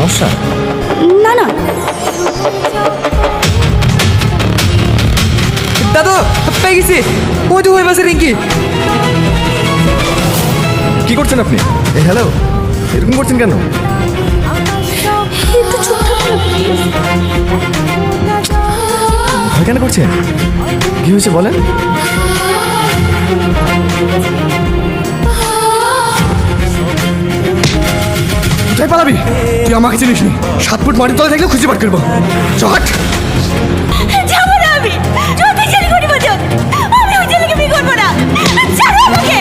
সমস্যা? না না। দাদু পেয়ে গেছি, ওই তো হয়ে বাসে রিঙ্কি। কি করছেন আপনি? হ্যালো, এরকম করছেন কেন? একটু চুপ থাকো না প্লিজ। ভয় কেন করছেন? কি হয়েছে বলেন? যাই পালাবি, তুই আমাকে চিনিস নি। 7 ফুট মাটির তলে থাকলে খুঁজে বার করবো। চট যাবো না আমি, যদি জেলে করি বাজো আমি ওই ছেলেকে বিয়ে করবো না। ছাড়ো আমাকে।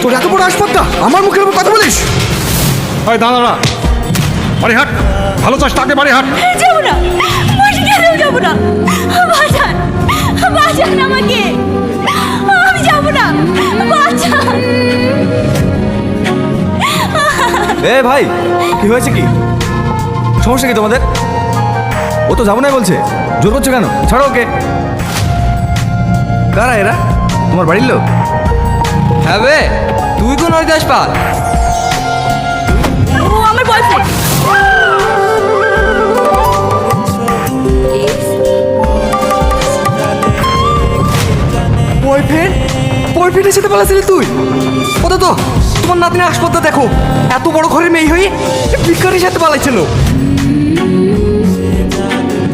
তোর এত বড় আসপত্তা আমার মুখের উপর কথা বলিস? ওই দাঁড়া, বাড়ি হাট। ভালো চাষ তাকে বাড়ি হাট। যাবো না, মাসি গেলেও যাবো না। বাঁচান, বাঁচান আমাকে, আমি যাবো না, বাঁচান। এ ভাই, কি হয়েছে? কি সমস্যা কি তোমাদের? ও তো যাবো না বলছে, জোর করছো কেন? ছাড়ো ওকে। কারা এরা? তোমার বাড়ির লোক? হ্যাঁ বে, তুই কোন হরিদাস পাল? ও আমার বয়ফ্রেন্ড। বয়ফ্রেন্ড? বয়ফ্রেন্ডের সাথে পালাছিলি তুই? ওটা তো তোমার নাতনি হাসপাতাল। দেখো, এত বড় ঘরের মেয়ে হয়ে ভিক্ষারির সাথে পালাইছিল।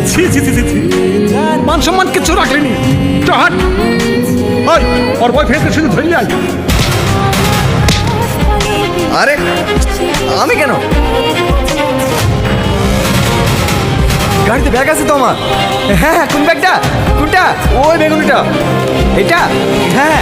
ছি ছি ছি ছি ছি। মান সম্মান কিছু রাখলেনি। চ হাট। ওই ওর বয়ফ্রেন্ডকে শুধু ধরে আয়। আরে আমি কেন? গাড়িতে ব্যাগ আছে তো আমার। হ্যাঁ, কোন ব্যাগটা? কোনটা? ওই বেগুনিটা। এটা? হ্যাঁ।